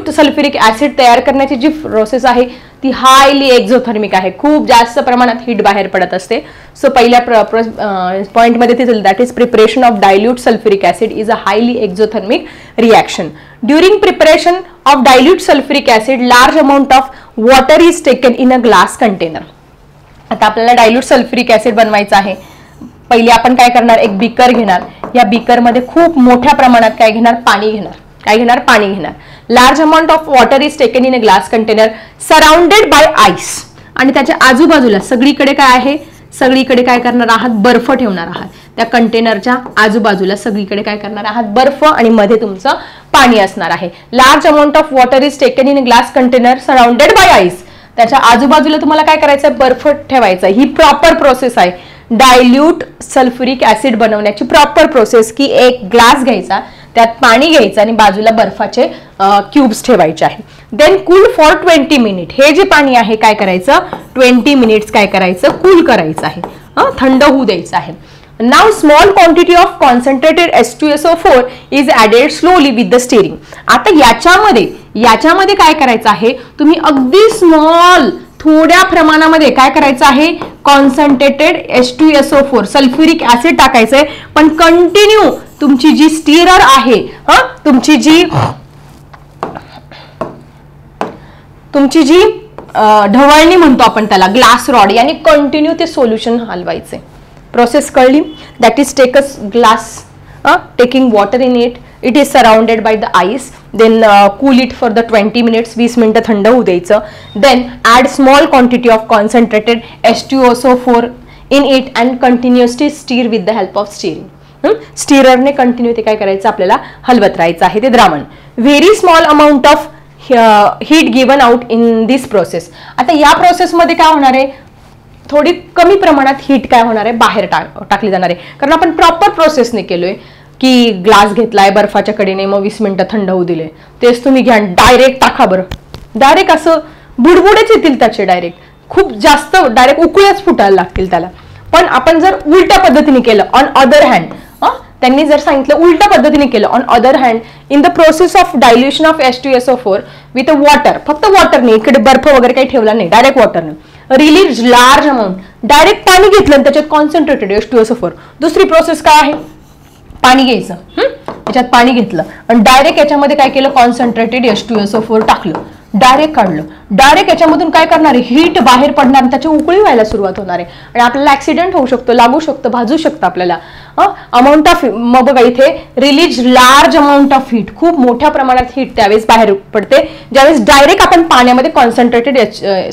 सल्फ्युरिक ऍसिड तयार करण्याची जी प्रोसेस आहे ती हायली एक्झोथर्मिक आहे, खूप जास्त प्रमाणात हीट बाहेर पडत असते. सो पहिल्या पॉइंटमध्ये ते that is preparation of dilute sulphuric acid is a highly exothermic reaction. During preparation of dilute sulphuric acid large amount of water is taken in a glass container. आता आपल्याला डायल्यूट सल्फ्युरिक ऍसिड बनवायचं आहे. पहिले आपण काय करणार, एक beaker घेणार, या बीकरमध्ये खूप मोठ्या प्रमाणात काय घेणार, पाणी घेणार. Large amount of water is taken in a glass container surrounded by ice. आणि त्याच्या आजूबाजूला सगळीकडे काय आहे, सगळीकडे काय करणार आहात, बर्फ ठेवणार आहात. त्या कंटेनरच्या आजूबाजूला सगळीकडे काय करणार आहात, बर्फ, आणि मध्ये तुमचं पाणी असणार आहे. Large amount of water is taken in glass container surrounded by ice. त्याच्या आजूबाजूला तुम्हाला काय करायचं आहे, बर्फ ठेवायचा. ही प्रॉपर प्रोसेस आहे डायल्यूट सल्फ्युरिक ऍसिड बनवण्याची प्रॉपर प्रोसेस, की एक ग्लास घ्यायचा, त्यात पाणी घ्यायचं आणि बाजूला बर्फाचे क्यूब्स ठेवायचे आहे. Then cool for 20 minute. हे जे पाणी आहे काय करायचं, 20 मिनिट्स काय करायचं, कूल करायचं आहे, थंड होऊ द्यायचं आहे. Now small quantity of concentrated H2SO4 is added slowly with the steering. आता याच्यामध्ये काय करायचं आहे, तुम्ही अगदी स्मॉल थोड्या प्रमाणामध्ये काय करायचं आहे, कॉन्सन्ट्रेटेड H2SO4 सल्फ्युरिक ऍसिड टाकायचंय, पण कंटिन्यू तुमची जी स्टिरर आहे, तुमची जी ढवळणी म्हणतो आपण त्याला, ग्लास रॉड, यानी कंटिन्यू ते सोल्युशन हलवायचे. प्रोसेस कळली. That is take a glass, taking water in it, it is surrounded by the ice, then cool it for the 20 minutes, 20 मिनिटं थंड होऊ द्यायचं. Then add small quantity of concentrated H2SO4 in it and continuously stir with the help of stirring. स्टीररने continue ते काय करायचं, आपल्याला हलवत राहायचं आहे ते द्रावण. Very small amount of heat given out in this process. आता या प्रोसेसमध्ये काय होणार आहे, थोडी कमी प्रमाणात हीट काय होणार आहे, बाहेर टाकली जाणार आहे, कारण आपण प्रॉपर प्रोसेसने केलोय, की ग्लास घेतलाय बर्फाच्या कडेने, मग 20 मिनिटं थंड होऊ दिले. तेच तुम्ही घ्या डायरेक्ट टाका बरं, डायरेक्ट असं बुडबुडेच येतील त्याचे, डायरेक्ट खूप जास्त डायरेक्ट उकळ्याच फुटायला लागतील त्याला. पण आपण जर उलट्या पद्धतीने केलं, ऑन अदर हँड, त्यांनी जर सांगितलं उलट्या पद्धतीने केलं, on other hand in the process of dilution of H2SO4 with water, फक्त वॉटरने, इकडे बर्फ वगैरे काही ठेवला नाही, डायरेक्ट वॉटरने, रिलीज लार्ज अमाऊंट, डायरेक्ट पाणी घेतलं आणि त्याच्यात कॉन्सन्ट्रेटेड H2SO4. दुसरी प्रोसेस काय आहे, पाणी घ्यायचं, त्याच्यात पाणी घेतलं आणि डायरेक्ट याच्यामध्ये काय केलं, कॉन्सन्ट्रेटेड H2SO4 टाकलं, डायरेक्ट काढलं. डायरेक्ट याच्यामधून काय करणार आहे, हीट बाहेर पडणार, त्याची उकळी व्हायला सुरुवात होणार आहे आणि आपल्याला ऍक्सिडेंट होऊ शकतो, लागू शकतं, भाजू शकतं आपल्याला. अमाऊंट ऑफ, मग बघा इथे release large amount of heat, खूप मोठ्या प्रमाणात हीट त्यावेळेस बाहेर पडते ज्यावेळेस डायरेक्ट आपण पाण्यामध्ये कॉन्सन्ट्रेटेड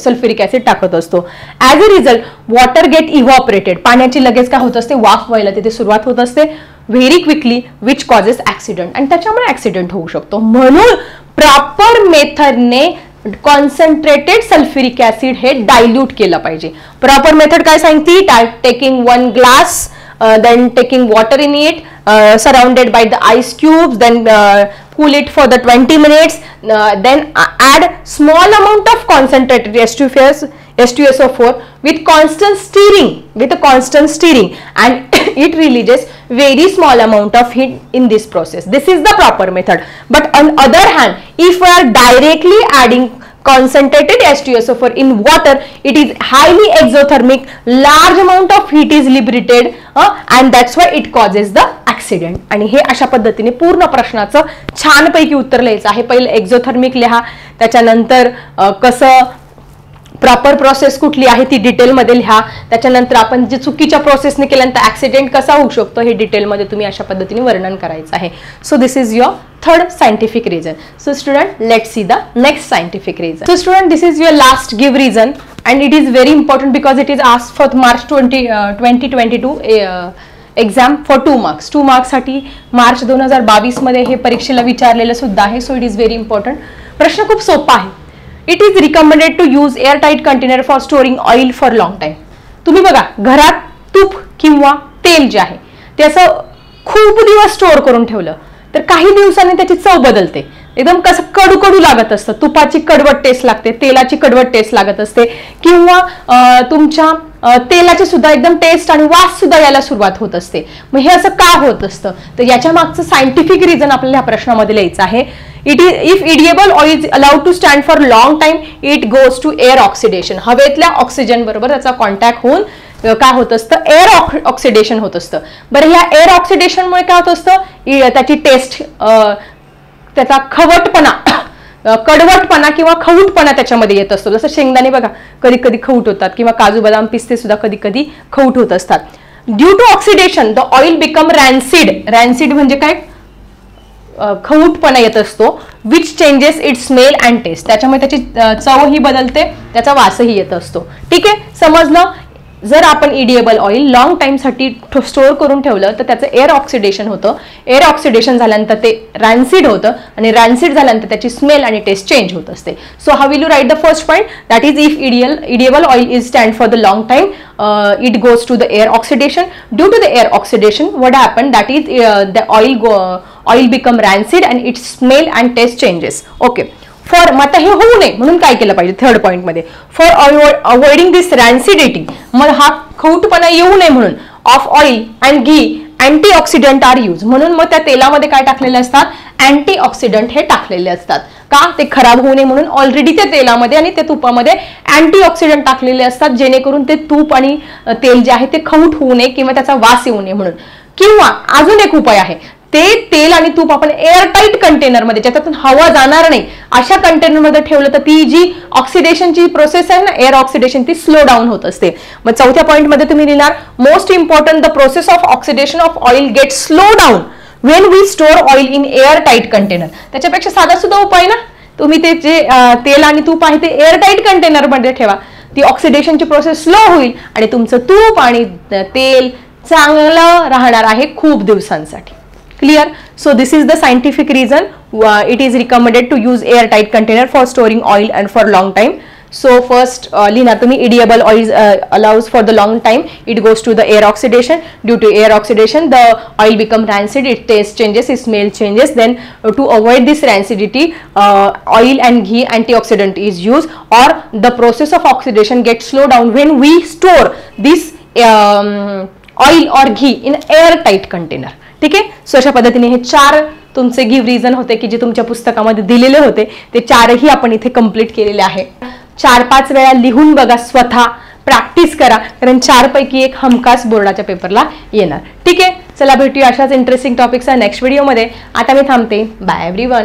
सल्फ्युरिक ऍसिड टाकत असतो. As a result water get evaporated, पाण्याची लगेच काय होत असते, वाफ व्हायला तिथे सुरुवात होत असते very quickly, which causes accident, आणि त्याच्यामुळे ऍक्सिडेंट होऊ शकतो. म्हणून प्रॉपर मेथडने कॉन्सन्ट्रेटेड सल्फ्युरिक ऍसिड हे डायल्यूट केलं पाहिजे. प्रॉपर मेथड काय सांगते, taking 1 glass, then taking water in it, surrounded by the ice cubes, then cool it for the 20 minutes, then add small amount of concentrated H2SO4 with constant stirring, and it releases very small amount of heat in this process. This is the proper method. But on other hand, if we are directly adding concentrated H2SO4 in water, it is highly exothermic, large amount of heat is liberated, and that's why it causes the accident. आणि हे अशा पद्धतीने पूर्ण प्रश्नाचं छानपैकी उत्तर लिहायचं आहे. पहिले एक्झोथर्मिक लिहा, त्याच्यानंतर कसं प्रॉपर प्रोसेस कुठली आहे ती डिटेलमध्ये लिहा, त्याच्यानंतर आपण जे चुकीच्या प्रोसेसने केल्यानंतर ऍक्सिडेंट कसा होऊ शकतो हे डिटेलमध्ये तुम्ही अशा पद्धतीने वर्णन करायचं आहे. So this is your third scientific reason. So student, let's see the next scientific reason. So student, this is your last give reason, and it is very important because it is asked for March 2022 exam for 2 marks. 2 marks साठी मार्च 2022 मध्ये हे परीक्षेला विचारलेलं सुद्धा आहे. So it is very important. प्रश्न खूप सोपा आहे. It is recommended to use airtight container for storing oil for long time. तुम्ही बघा, घरात तूप किंवा तेल जे आहे ते असं खूप दिवस स्टोअर करून ठेवलं तर काही दिवसांनी त्याची चव बदलते, एकदम कसं कडू कडू लागत असतं, तुपाची कडवट टेस्ट लागते, तेलाची कडवट टेस्ट लागत असते, किंवा तुमच्या तेलाची सुद्धा एकदम टेस्ट आणि वास सुद्धा यायला सुरुवात होत असते. मग हे असं का होत असतं, तर याच्या मागचं सायंटिफिक रिझन आपल्याला या प्रश्नामध्ये लिहायचं आहे. If edible oil is allowed to stand for long time, it goes to air oxidation. हवेतल्या ऑक्सिजन बरोबर त्याचा कॉन्टॅक्ट होऊन काय होत असतं, एअर ऑक्सिडेशन होत असतं. बरं, ह्या एअर ऑक्सिडेशनमुळे काय होत असतं, त्याची टेस्ट, त्याचा खवटपणा, कडवटपणा किंवा खवूटपणा त्याच्यामध्ये येत असतो. जसं शेंगदाणे बघा कधी कधी खवूट होतात, किंवा काजू बदाम पिस्ते सुद्धा कधी कधी खवूट होत असतात. Due to oxidation the oil become rancid. Rancid म्हणजे काय, खवूटपणा येत असतो. Which changes it smell and taste. त्याच्यामुळे त्याची चवही बदलते, त्याचा वासही येत असतो. ठीक आहे, समजलं. जर आपण इडिएबल ऑइल लॉंग टाइमसाठी स्टोअर करून ठेवलं तर त्याचं एअर ऑक्सिडेशन होतं. एअर ऑक्सिडेशन झाल्यानंतर ते रॅन्सिड होतं आणि रॅन्सिड झाल्यानंतर त्याची स्मेल आणि टेस्ट चेंज होत असते. So how will you write the first point? That is if edible oil is stand for the long time, it goes to the air oxidation. Due to the air oxidation, what happened? That is the oil become rancid and its smell and taste changes. Okay. For मग आता हे होऊ नये म्हणून काय केलं पाहिजे third point मध्ये? फॉर अवॉइडिंग दिस रॅन्सिडिटी, मग हा खवटपणा येऊ नये म्हणून of oil and ghee antioxidant are use. म्हणून मग त्या तेलामध्ये काय टाकलेले असतात? अँटीऑक्सिडंट हे टाकलेले असतात. का? ते खराब होऊ नये म्हणून ऑलरेडी त्या तेलामध्ये आणि त्या तुपामध्ये अँटीऑक्सिडंट टाकलेले असतात, जेणेकरून ते तूप आणि तेल जे आहे ते खवट होऊ नये किंवा त्याचा वास येऊ नये म्हणून. किंवा अजून एक उपाय आहे, ते तेल आणि तूप आपण एअरटाईट कंटेनरमध्ये, ज्याच्यातून हवा जाणार नाही अशा कंटेनरमध्ये ठेवलं तर ती जी ऑक्सिडेशनची प्रोसेस आहे ना, एअर ऑक्सिडेशन, ती स्लो डाऊन होत असते. मग चौथ्या पॉईंटमध्ये तुम्ही लिहिणार most important the process of oxidation of oil get slow down when we store oil in airtight container. त्याच्यापेक्षा साधा सुद्धा उपाय ना, तुम्ही ते जे तेल आणि तूप आहे ते एअरटाईट कंटेनरमध्ये ठेवा. ती ऑक्सिडेशनची प्रोसेस स्लो होईल आणि तुमचं तूप आणि तेल चांगलं राहणार आहे खूप दिवसांसाठी. Clear? So this is the scientific reason it is recommended to use airtight container for storing oil and for long time. So first लिहिणार तुम्ही edible oil allows for the long time. It goes to the air oxidation. Due to air oxidation, the oil become rancid. Its taste changes, its smell changes. Then to avoid this rancidity, oil and ghee antioxidant is used, or the process of oxidation gets slowed down when we store this oil or ghee in airtight container. ठीक आहे. So अशा पद्धतीने हे 4 तुमचे give reason होते की जे तुमच्या पुस्तकामध्ये दिलेले होते, ते 4ही आपण इथे कंप्लीट केलेले आहे. 4-5 वेळा लिहून बघा, स्वतः प्रॅक्टिस करा, कारण 4 पैकी 1 हमखास बोर्डाच्या पेपरला येणार. ठीक आहे. चला भेटूया अशाच इंटरेस्टिंग टॉपिक्सच्या नेक्स्ट व्हिडिओमध्ये. आता मी थांबते. Bye everyone.